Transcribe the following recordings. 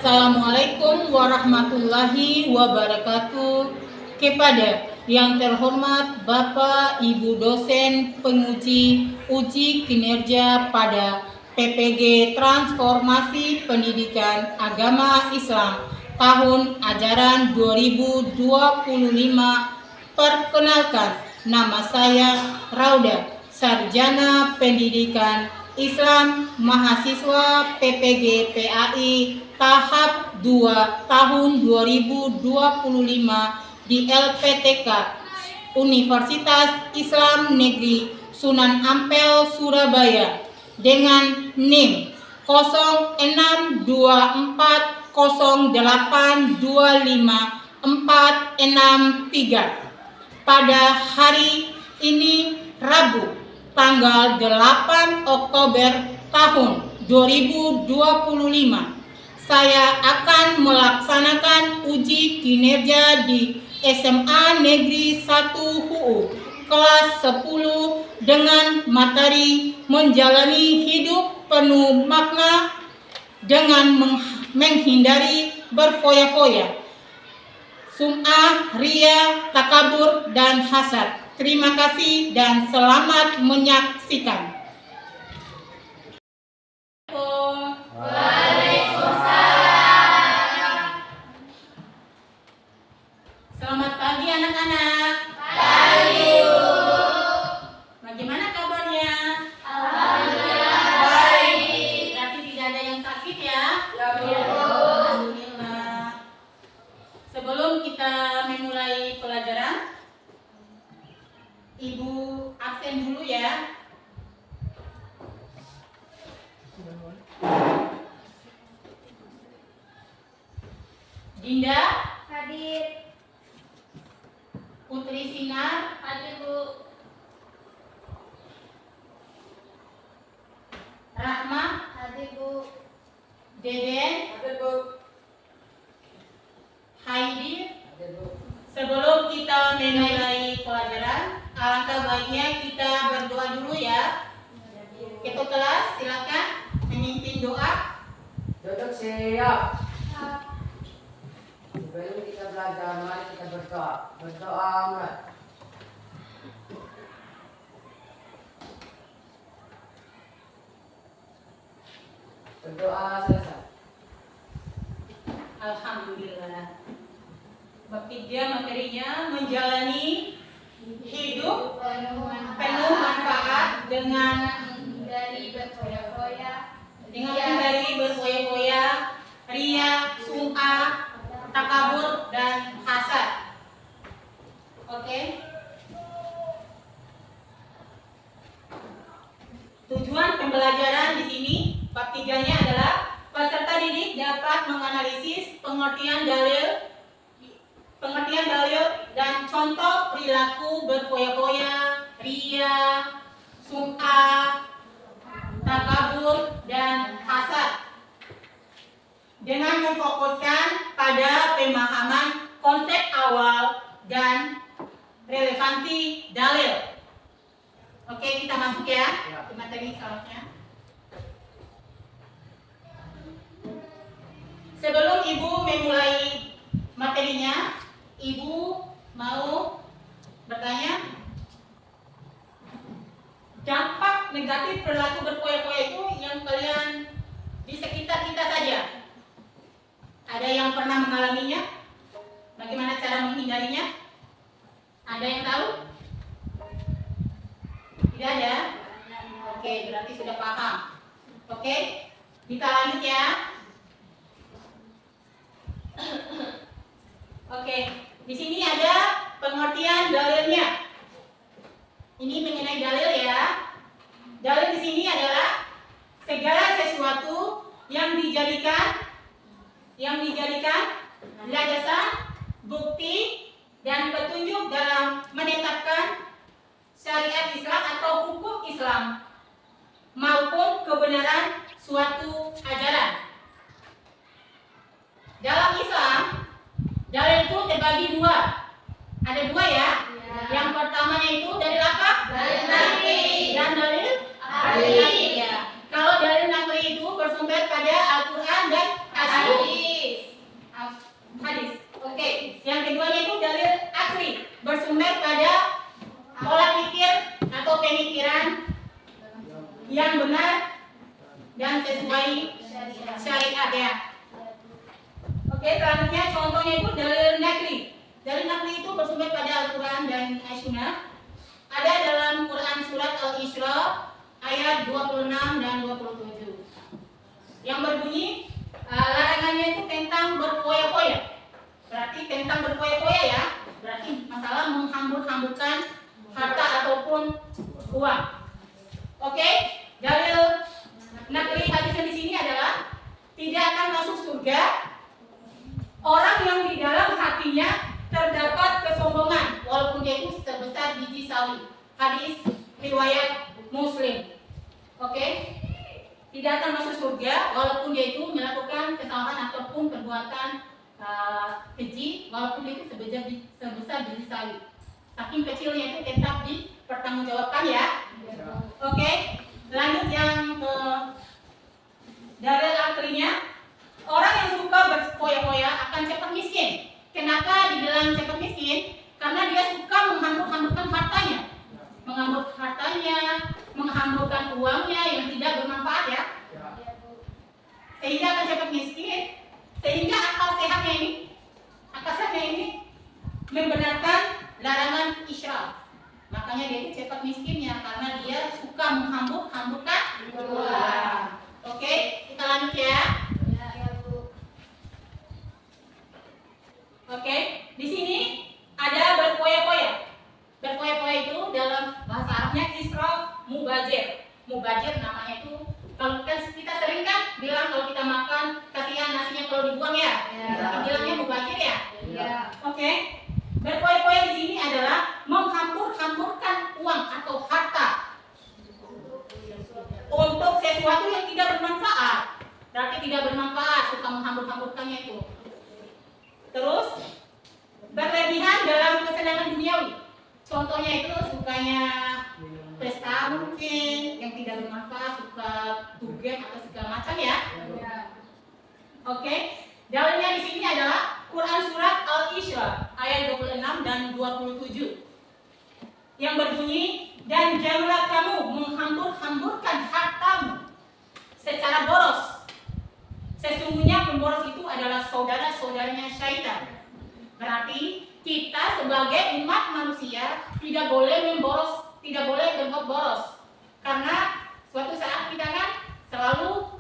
Assalamualaikum warahmatullahi wabarakatuh. Kepada yang terhormat Bapak Ibu dosen penguji uji kinerja pada PPG Transformasi Pendidikan Agama Islam tahun ajaran 2025. Perkenalkan, nama saya Rauda, Sarjana Pendidikan Islam, mahasiswa PPG PAI tahap 2 tahun 2025 di LPTK Universitas Islam Negeri Sunan Ampel, Surabaya dengan NIM 0624082563 pada hari ini Rabu tanggal 8 Oktober tahun 2025. Saya akan melaksanakan uji kinerja di SMA Negeri 1 HUU kelas 10 dengan materi menjalani hidup penuh makna dengan menghindari berfoya-foya, sum'ah, ria, takabur, dan hasad. Terima kasih dan selamat menyaksikan. Waalaikumsalam. Selamat pagi anak-anak. Pagi, Bu. Bagaimana kabarnya? Alhamdulillah baik. Tapi tidak ada yang sakit ya? Ya, Bu. Alhamdulillah. Sebelum kita memulai pelajaran, Ibu absen dulu ya. Dinda hadir. Putri Sinar hadir, Bu. Rahma hadir, Bu. Deden hadir, Bu. Haidi hadir, Bu. Sebelum kita memulai pelajaran, alangkah baiknya kita berdoa dulu ya. Ketua kelas silakan memimpin doa. Duduk siap. Sebelum kita belajar, mari kita berdoa. Berdoa mulai. Berdoa selesai. Alhamdulillah. Bab 3 materinya menjalani hidup penuh manfaat dengan menghindari berfoya-foya, ria, sum'ah, takabur, dan hasad. Oke. Tujuan pembelajaran di sini bab 3-nya adalah peserta didik dapat menganalisis pengertian dalil dan contoh perilaku berfoya-foya, ria, sum'ah, takabur, dan hasad dengan memfokuskan pada pemahaman konsep awal dan relevansi dalil. Oke, kita masuk ya ke materi selanjutnya. Sebelum Ibu memulai materinya, Ibu mau bertanya, dampak negatif perilaku berfoya-foya itu yang kalian di sekitar kita saja. Ada yang pernah mengalaminya? Bagaimana cara menghindarinya? Ada yang tahu? Tidak ada? Oke, berarti sudah paham. Oke, kita lanjut ya. Oke, di sini ada pengertian dalilnya. Ini mengenai dalil ya. Dalil di sini adalah segala sesuatu yang dijadikan landasan, bukti, dan petunjuk dalam menetapkan syariat Islam atau hukum Islam maupun kebenaran suatu ajaran. Dalam Islam, dalil itu terbagi dua. Ada dua ya. Yang pertamanya itu dalil apa? Dalil naqli. Dan dalil akli. Ya. Kalau dalil naqli itu bersumber pada Al-Quran dan hadis. Lihat ya. Oke, selanjutnya contohnya itu dalil nakli. Dalil nakli itu bersumber pada Al-Quran dan As-Sunnah. Ada dalam Quran surat Al-Isra ayat 26 dan 27. Yang berbunyi larangannya itu tentang berfoya-foya. Berarti tentang berfoya-foya ya. Berarti masalah menghambur-hamburkan harta ataupun uang. Oke, dalil nakli hadisnya di sini adalah tidak akan masuk surga orang yang di dalam hatinya terdapat kesombongan walaupun dia itu sebesar biji sawi. Hadis riwayat Muslim. Oke, tidak akan masuk surga walaupun dia itu melakukan kesalahan ataupun perbuatan keji walaupun dia itu sebesar biji sawi. Saking kecilnya itu tetap dipertanggungjawabkan ya. Oke, lanjut yang ke dalil aklinya. Orang yang suka berfoya-foya akan cepat miskin. Kenapa dibilang cepat miskin? Karena dia suka menghambur-hamburkan hartanya. Menghamburkan uangnya yang tidak bermanfaat ya. Sehingga akan cepat miskin. Sehingga akal sehatnya ini membenarkan larangan israf. Makanya dia itu cepat miskin ya, karena dia suka menghambur-hamburkan uang. Oke, kita lanjut ya. Oke, di sini ada berfoya-foya. Berfoya-foya itu dalam bahasa Arabnya israf mubazir. Mubazir namanya itu, kalau kita sering kan bilang kalau kita makan kasihan nasinya kalau dibuang ya. Bilangnya mubazir ya. Oke. Berfoya-foya di sini adalah menghambur-hamburkan uang atau harta untuk sesuatu yang tidak bermanfaat. Berarti tidak bermanfaat, suka menghambur-hamburkannya itu. Terus berlebihan dalam kesenangan duniawi. Contohnya itu sukanya pesta mungkin yang tidak bermanfaat, suka game atau segala macam ya. Oke, dalilnya di sini adalah Quran surat Al-Isra ayat 26 dan 27 yang berbunyi, dan janganlah kamu menghambur-hamburkan hartamu secara boros. Sesungguhnya pemboros itu adalah saudara-saudaranya syaitan. Berarti kita sebagai umat manusia tidak boleh memboros, tidak boleh berbuat boros. Karena suatu saat kita kan selalu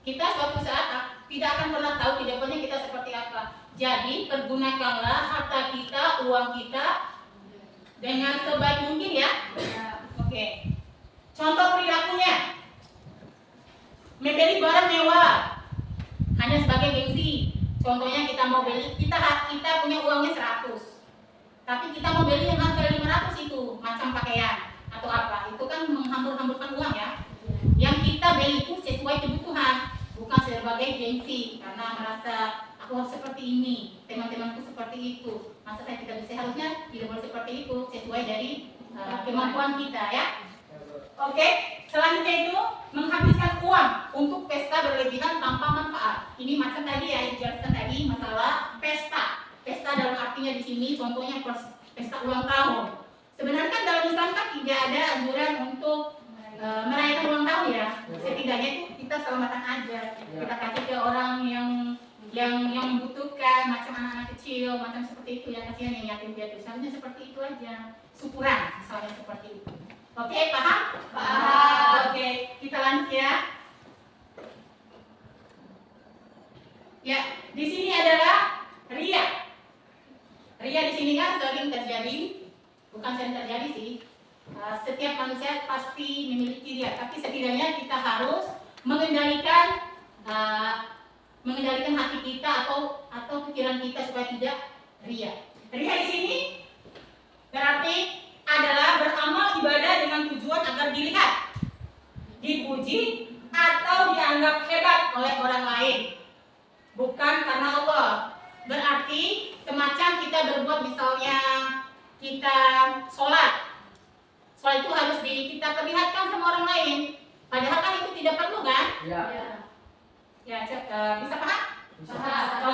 kita suatu saat tidak akan pernah tahu ke depannya kita seperti apa. Jadi pergunakanlah harta kita, uang kita dengan sebaik mungkin ya. Oke. Contoh perilakunya. Membeli barang mewah hanya sebagai gengsi. Contohnya kita mau beli, kita punya uangnya 100. Tapi kita mau beli yang harga 500 itu, macam pakaian atau apa. Itu kan menghambur-hamburkan uang ya. Yang kita beli itu sesuai kebutuhan, bukan sebagai gengsi karena merasa aku harus seperti ini, teman-temanku seperti itu. Masa saya tidak bisa, harusnya tidak boleh seperti itu, sesuai dari kemampuan kita ya. Oke, selanjutnya itu menghabiskan uang untuk pesta berlebihan tanpa manfaat. Ini macam tadi ya, dijelaskan tadi masalah pesta. Pesta dalam artinya di sini contohnya pesta ulang tahun. Sebenarnya kan dalam Islam kan tidak ada anjuran untuk merayakan ulang tahun ya. Setidaknya itu kita selamatan aja. Kita kasih ke orang yang membutuhkan, macam anak-anak kecil, macam seperti itu ya, kasihan yang yatim piatu. Seharusnya seperti itu aja. Syukuran misalnya seperti itu. Oke, paham? Paham. Oke, kita lanjut ya. Ya, di sini adalah ria. Ria di sini kan sering terjadi, bukan sering terjadi sih. Setiap manusia pasti memiliki ria, tapi setidaknya kita harus mengendalikan hati kita atau pikiran kita supaya tidak ria. Ria di sini berarti adalah beramal ibadah dengan tujuan agar dilihat, dipuji, atau dianggap hebat oleh orang lain, bukan karena Allah. Berarti semacam kita berbuat, misalnya kita sholat itu harus kita perlihatkan sama orang lain, padahal kan itu tidak perlu kan? Ya, bisa paham?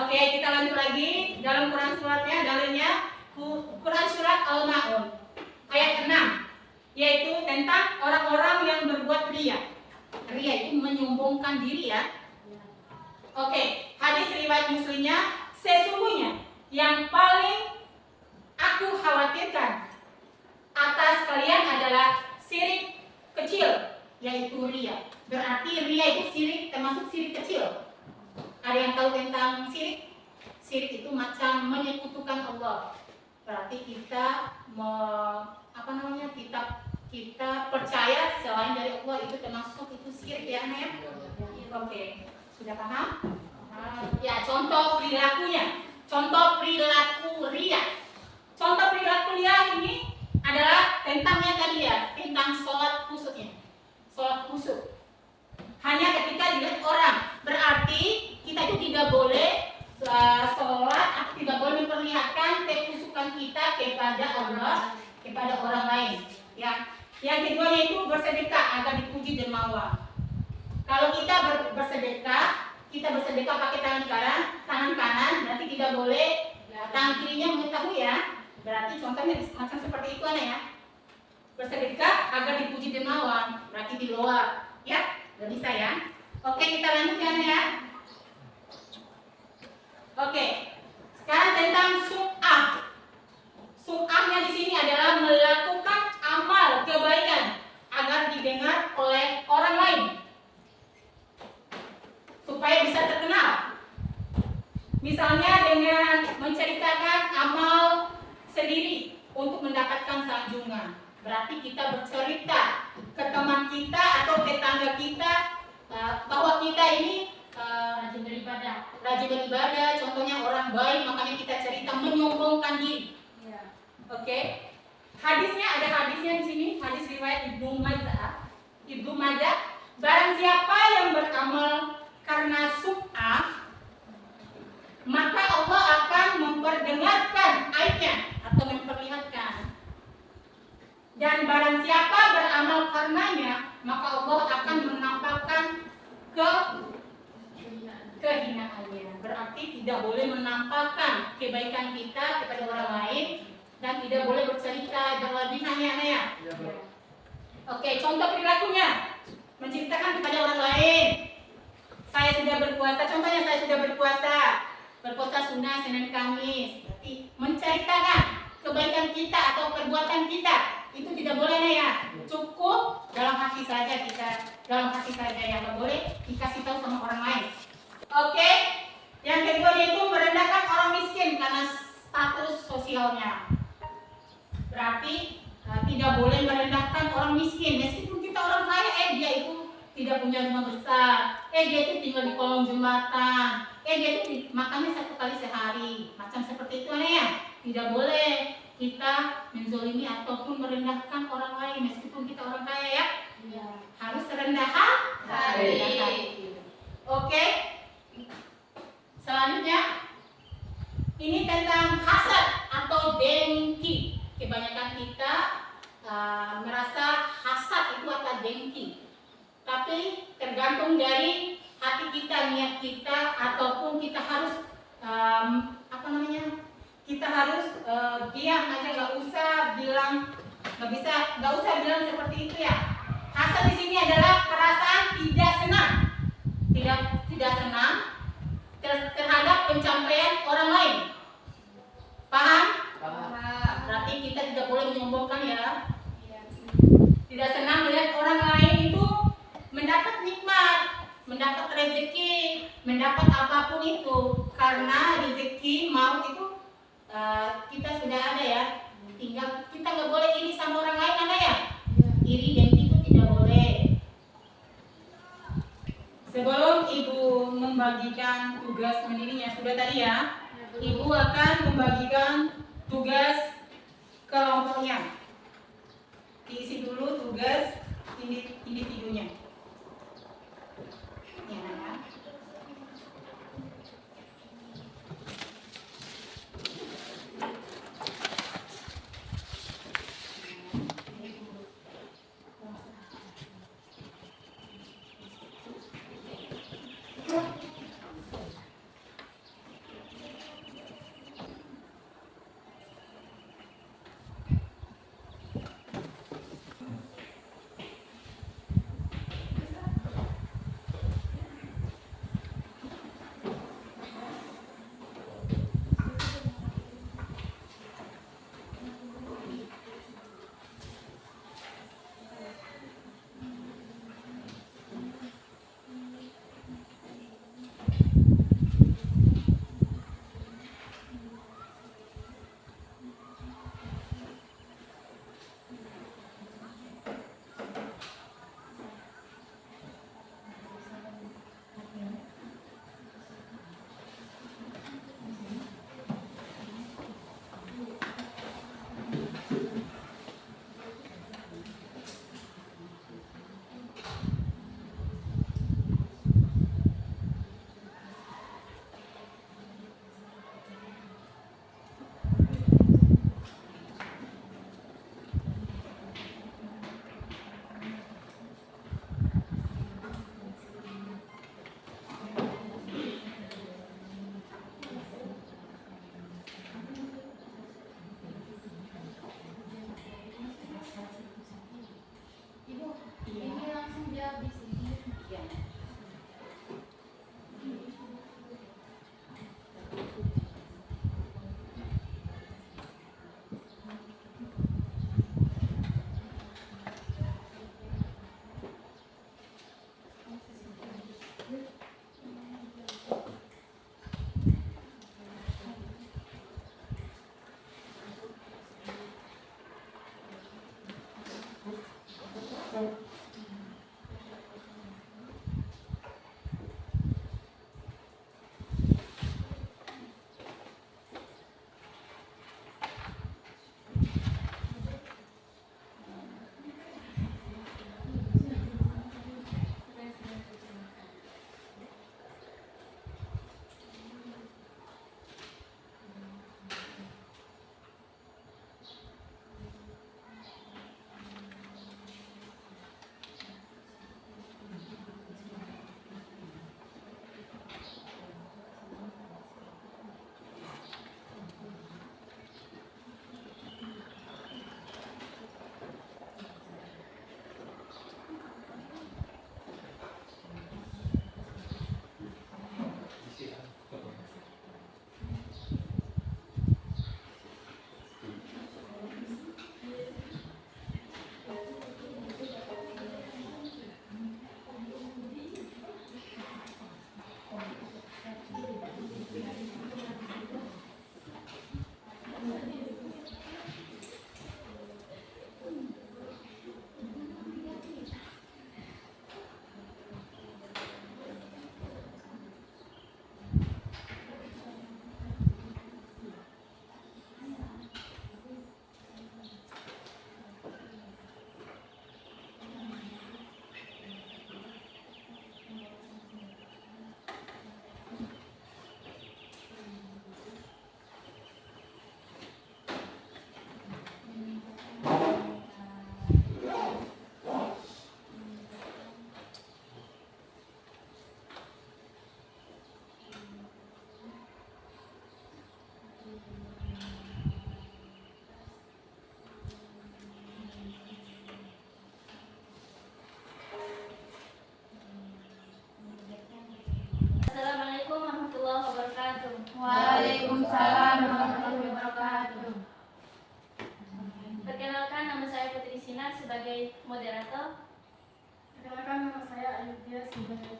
Oke, kita lanjut lagi dalam Quran suratnya, dalilnya Quran surat Al-Ma'un ayat 6, yaitu tentang orang-orang yang berbuat ria. Ria itu menyombongkan diri ya. Oke, hadis riwayat Muslimnya, sesungguhnya yang paling aku khawatirkan atas kalian adalah syirik kecil, yaitu riya. Berarti riya itu syirik, termasuk syirik kecil. Ada yang tahu tentang syirik? Syirik itu macam menyekutukan Allah. Berarti kita kita percaya selain dari Allah, itu termasuk itu syirik ya, Ana ya? Oke, sudah paham? Ya, contoh perilakunya. Contoh perilaku riya. Contoh perilaku riya ini adalah tentangnya tadi ya, tentang sholat khusyuknya. Sholat khusyuk. Hanya ketika dilihat orang. Berarti kita itu tidak boleh sholat, tidak boleh memperlihatkan kekhusyukan kita kepada Allah, kepada orang lain. Ya. Yang keduanya itu bersedekah agar dipuji dermawan. Kalau kita bersedekah, kita bersedekah pakai tangan kanan, berarti tidak boleh tangan kirinya mengetahui ya. Berarti contohnya macam seperti itu Ana ya. Bersedekah agar dipuji dermawan, berarti di luar. Ya, nggak bisa ya. Oke, kita lanjutkan ya. Oke, sekarang tentang sum'ah. Sum'ahnya di sini adalah melakukan amal kebaikan agar didengar oleh orang lain, supaya bisa terkenal. Misalnya dengan menceritakan amal sendiri untuk mendapatkan sanjungan. Berarti kita bercerita ke teman kita atau tetangga kita bahwa kita ini rajin beribadah, contohnya orang baik, makanya kita cerita menyombongkan diri. Oke. Hadisnya ada hadisnya di sini, hadis riwayat Ibnu Majah. Barang siapa yang beramal karena sum'ah, maka Allah akan memperdengarkan aibnya atau memperlihatkan. Dan barang siapa beramal karenanya, maka Allah akan menampakkan kehinaannya. Berarti tidak boleh menampakkan kebaikan kita kepada orang lain dan tidak boleh bercerita berlebihannya ya. Oke, contoh perilakunya menceritakan kepada orang lain. Saya sudah berpuasa, contohnya saya sudah berpuasa sunnah Senin Kamis. Berarti menceritakan kebaikan kita atau perbuatan kita itu tidak boleh ya. Cukup dalam hati saja yang nggak boleh dikasih tahu sama orang lain. Oke, yang kedua yaitu merendahkan orang miskin karena status sosialnya. Berarti tidak boleh merendahkan orang miskin meskipun kita orang kaya. Dia itu tidak punya rumah besar, dia itu tinggal di kolong jembatan, dia itu makannya 1 kali sehari, macam seperti itu ya. Tidak boleh kita menzolimi ataupun merendahkan orang lain meskipun kita orang kaya ya. Harus rendah hati. Oke. Selanjutnya ini tentang hasad atau dengki. Kebanyakan kita merasa hasad itu atau dengki, tapi tergantung dari hati kita, niat kita, ataupun kita harus kita harus diam aja, nggak usah bilang seperti itu ya. Hasad di sini adalah perasaan tidak senang terhadap pencapaian orang lain. Paham? Berarti kita tidak boleh menyombongkan ya. Tidak senang melihat orang lain itu mendapat nikmat, mendapat rezeki, mendapat apapun itu. Karena rezeki maut itu kita sudah ada ya. Tinggal kita nggak boleh iri sama orang lain ada ya. Iri dan itu tidak boleh. Sebelum ibu membagikan tugas pendirinya sudah tadi ya. Ibu akan membagikan tugas kelompoknya. Diisi dulu tugas individunya. Ya. Assalamualaikum warahmatullahi wabarakatuh. Waalaikumsalam warahmatullahi wabarakatuh. Perkenalkan, nama saya Putri Sinar sebagai moderator. Perkenalkan, nama saya Ayudhya sebagai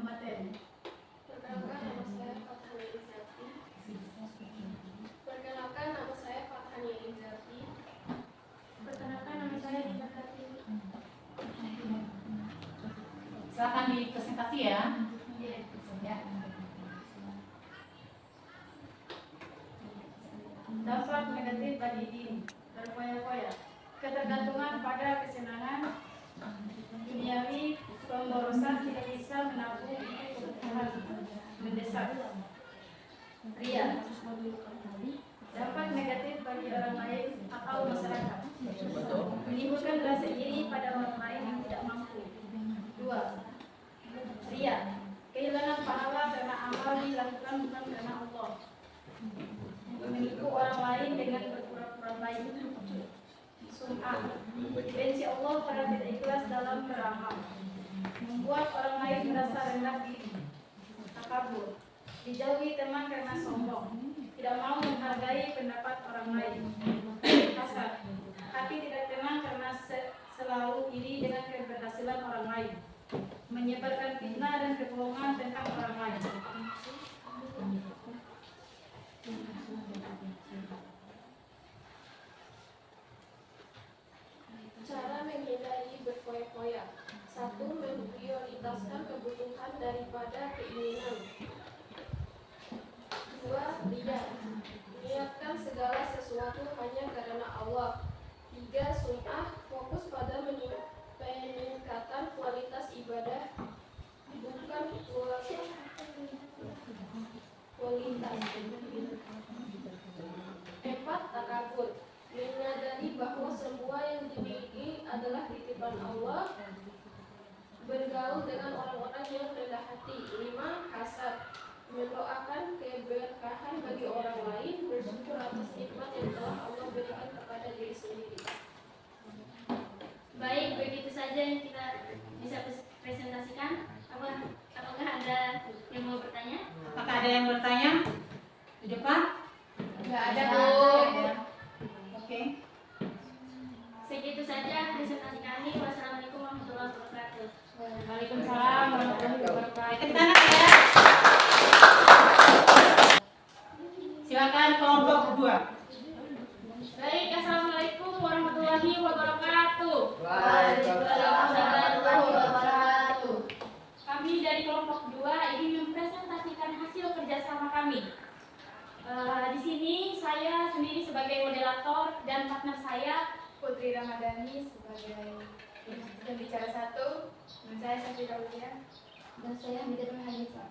materi. Perkenalkan, nama saya Fathani Izzati. Perkenalkan, nama saya Fathani Izzati. Perkenalkan, nama saya Dina Kartini. Silakan dipresentasi ya. Ya. Dampak negatif bagi diri berfoya-foya, ketergantungan pada kesenangan duniawi, pemborosan, tidak bisa menabung untuk kebutuhan mendesak. Ria, dampak negatif bagi orang lain atau masyarakat, menimbulkan rasa iri pada orang lain yang tidak mampu. 2. Ria, kehilangan pahala karena amal dilakukan bukan karena Allah. Menipu orang lain dengan berpura-pura baik. Sum'ah, dibenci Allah karena tidak ikhlas dalam beramal. Membuat orang lain merasa rendah diri. Takabur, dijauhi teman karena sombong. Tidak mau menghargai pendapat orang lain. Hasad, hati tidak tenang karena selalu iri dengan keberhasilan orang lain. Menyebarkan fitnah dan kebohongan tentang orang lain. Cara menghindari berfoya-foya. 1. Memprioritaskan kebutuhan daripada keinginan. 2. Ria, niatkan segala sesuatu hanya karena Allah. 3. Sum'ah, fokus pada peningkatan kualitas ibadah, bukan kualitas. 4. Takabur, menyadari bahwa semua yang dimiliki adalah titipan Allah, bergaul dengan orang-orang yang rendah hati. 5. Hasad, mendoakan keberkahan bagi orang lain, bersyukur atas nikmat yang telah Allah berikan kepada diri sendiri. Baik, begitu saja yang kita bisa presentasikan. Apakah ada yang mau bertanya? Apakah ada yang bertanya? Di depan? Enggak ada, Bu. Bu. Oke. Segitu saja presentasi kami. Wassalamualaikum warahmatullahi wabarakatuh. Waalaikumsalam warahmatullahi wabarakatuh. Kita tangan ya. Silakan kelompok 2. Baik, assalamualaikum warahmatullahi wabarakatuh. Waalaikumsalam warahmatullahi wabarakatuh. Kami dari kelompok 2 ingin mempresentasikan hasil kerjasama kami. Di sini saya sendiri sebagai moderator dan partner saya Putri Ramadhani sebagai pembicara 1, dan saya Safira Ulia, dan saya Midra Hanifah.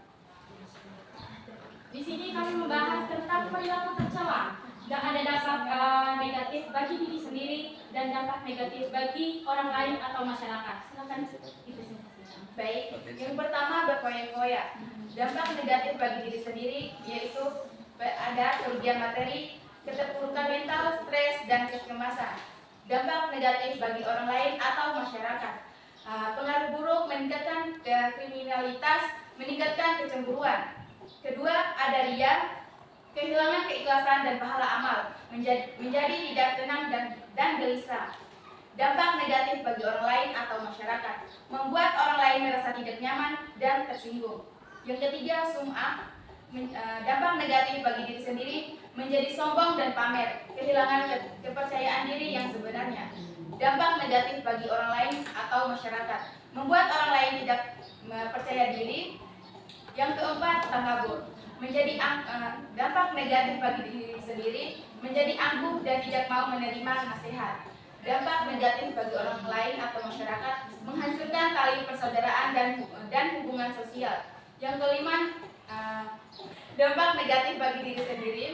Di sini kami membahas tentang perilaku tercela dan ada dampak negatif bagi diri sendiri dan dampak negatif bagi orang lain atau masyarakat. Silakan dipresentasikan. Baik, yang pertama berfoya-foya. Dampak negatif bagi diri sendiri yaitu ada kerugian materi, keterpurukan mental, stres, dan kecemasan. Dampak negatif bagi orang lain atau masyarakat. Pengaruh buruk meningkatkan kriminalitas, meningkatkan kecemburuan. Kedua, ada ria, kehilangan keikhlasan dan pahala amal, menjadi tidak tenang dan gelisah. Dampak negatif bagi orang lain atau masyarakat, membuat orang lain merasa tidak nyaman dan tersinggung. Yang ketiga, sum'ah, dampak negatif bagi diri sendiri, menjadi sombong dan pamer, kehilangan kepercayaan diri yang sebenarnya. Dampak negatif bagi orang lain atau masyarakat, membuat orang lain tidak percaya diri. Yang keempat, takabur, menjadi dampak negatif bagi diri sendiri, menjadi angkuh dan tidak mau menerima nasihat. Dampak negatif bagi orang lain atau masyarakat, menghancurkan tali persaudaraan dan hubungan sosial. Yang kelima, dampak negatif bagi diri sendiri,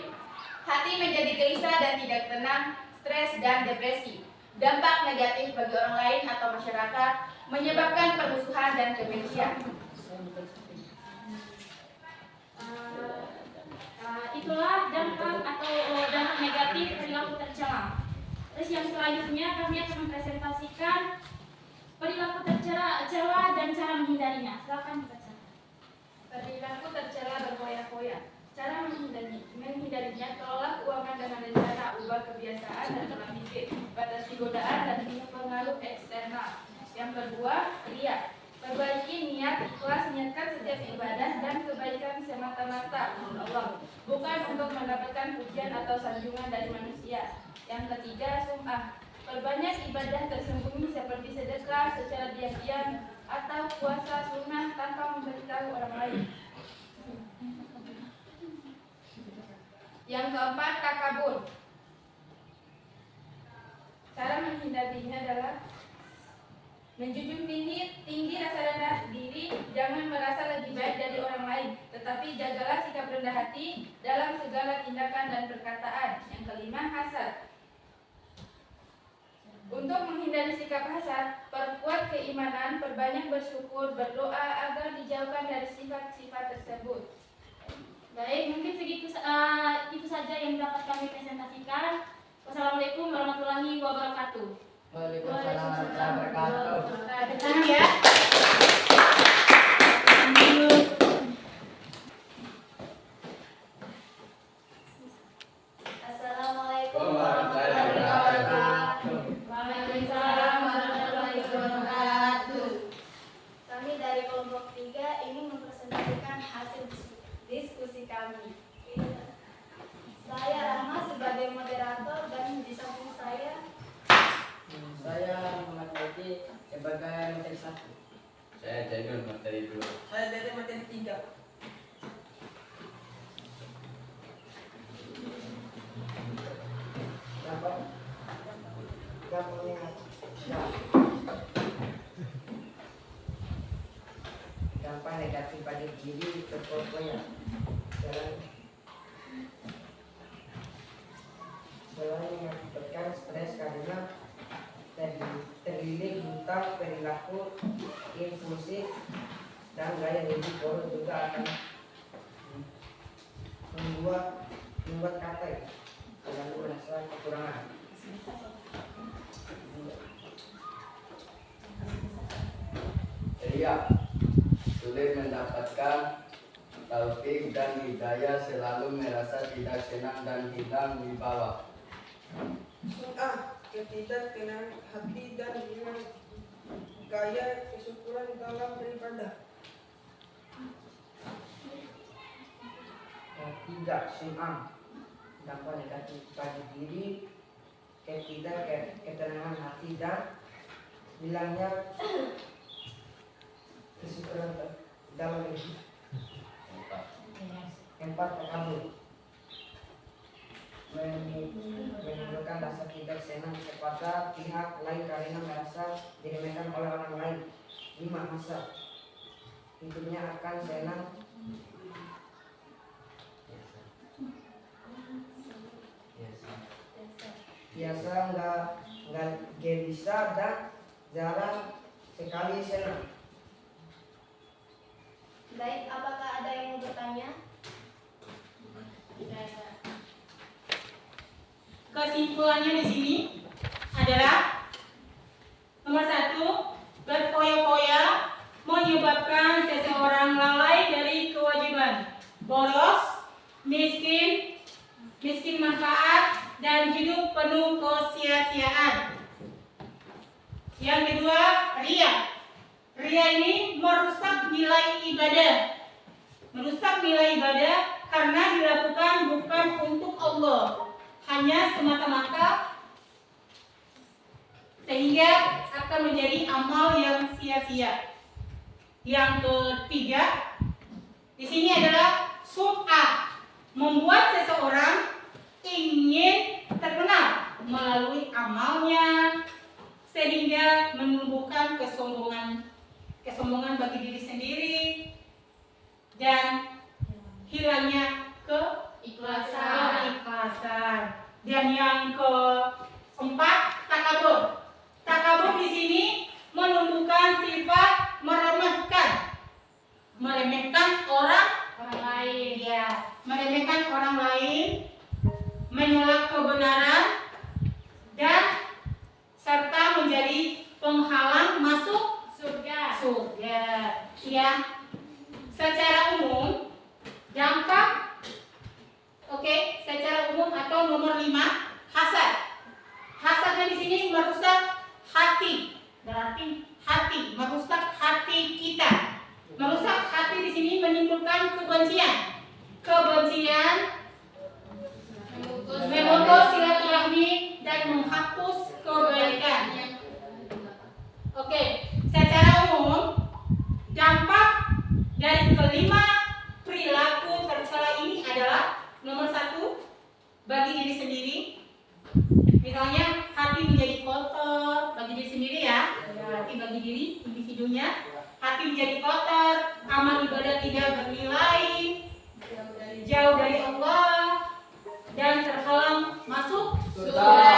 hati menjadi gelisah dan tidak tenang, stres dan depresi. Dampak negatif bagi orang lain atau masyarakat, menyebabkan permusuhan dan kebencian. Itulah dampak atau dampak negatif perilaku tercela. Terus yang selanjutnya kami akan mempresentasikan perilaku tercela dan cara menghindarinya. Silakan dibaca. takabur eksternal. Yang kedua, riya. Perbaiki niat ikhlas, niatkan setiap ibadah dan kebaikan semata-mata untuk Allah, bukan untuk mendapatkan pujian atau sanjungan dari manusia. Yang ketiga, sum'ah. Perbanyak ibadah tersembunyi seperti sedekah secara diam-diam atau puasa sunnah tanpa memberitahu orang lain. Yang keempat, takabur. Cara menghindarinya adalah menjunjung tinggi rasa rendah diri, jangan merasa lebih baik dari orang lain, tetapi jagalah sikap rendah hati dalam segala tindakan dan perkataan. Yang kelima, hasad. Untuk menghindari sikap hasad, perkuat keimanan, perbanyak bersyukur, berdoa agar dijauhkan dari sifat-sifat tersebut. Baik, mungkin segitu itu saja yang dapat kami presentasikan. Wassalamualaikum warahmatullahi wabarakatuh. Waalaikumsalam warahmatullahi wabarakatuh. Tangan ya. Assalamualaikum warahmatullahi wabarakatuh. Waalaikumsalam warahmatullahi wabarakatuh. Kami dari kelompok 3 ingin mempresentasikan hasil diskusi kami. Saya Rahma sebagai moderator dan di samping saya Muhammad Faiti sebagai materi 1. Saya Jainul materi 2. Saya dari materi 3. Dampak negatif pada diri berkompanya selain mengakibatkan stres karena terlilit hutang, perilaku impulsif dan gaya hidup bodoh juga akan membuat kata selalu merasa kekurangan. Ria, sulit mendapatkan taufik dan hidayah, selalu merasa tidak senang dan hilang di bawah. Ketidaktenangan hati dan hilang gaya kesyukuran dalam beribadah. Tidak sum'ah, dampak negatif pada diri, ketidaktenangan hati dan hilangnya kesyukuran dalam hidup. Empat, takabur. Menimbulkan rasa tidak senang kepada pihak lain karena merasa diremehkan oleh orang lain. 5, hasad. Hidupnya akan senang biasa nggak gelisah dan jarang sekali senang. baik, apakah ada yang mau bertanya? Kesimpulannya di sini adalah nomor 1, berfoya-foya menyebabkan seseorang lalai dari kewajiban, boros, miskin manfaat, dan hidup penuh kesia-siaan. Yang kedua, riya. Riya ini merusak nilai ibadah karena dilakukan bukan untuk Allah, hanya semata-mata, sehingga akan menjadi amal yang sia-sia. Yang ketiga, di sini adalah sum'ah, membuat seseorang ingin terkenal melalui amalnya, sehingga menumbuhkan kesombongan bagi diri sendiri dan hilangnya keikhlasan. Dan yang keempat, takabur. Takabur di sini menumbuhkan sifat meremehkan orang lain, ya, meremehkan orang lain, menolak kebenaran, dan serta menjadi penghalang masuk surga. Ya, secara umum dampak, secara umum atau nomor 5, hasad. kebencian. Kebencian, memutus silaturahmi dan menghapus kebaikan. Oke, secara umum dampak dari kelima perilaku tercela ini adalah nomor 1, bagi diri sendiri. Misalnya hati menjadi kotor bagi diri sendiri ya, hati bagi diri individunya. Hati menjadi kotor, amal ibadah tidak bernilai, jauh dari Allah, dan terhalang masuk surga.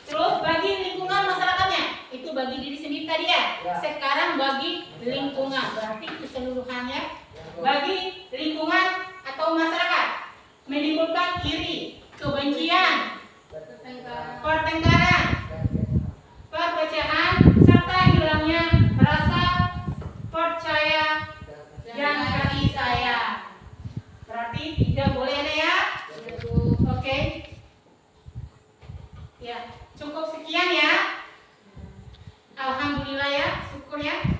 Terus bagi lingkungan masyarakatnya, itu bagi diri sendiri tadi ya. Sekarang bagi lingkungan, berarti keseluruhannya. Bagi lingkungan atau masyarakat, menimbulkan iri, kebencian, pertengkaran, perpecahan, serta hilangnya rasa percaya dan kasih sayang. Berarti tidak boleh ada ya. Oke. Ya, cukup sekian ya. Alhamdulillah ya, syukur ya.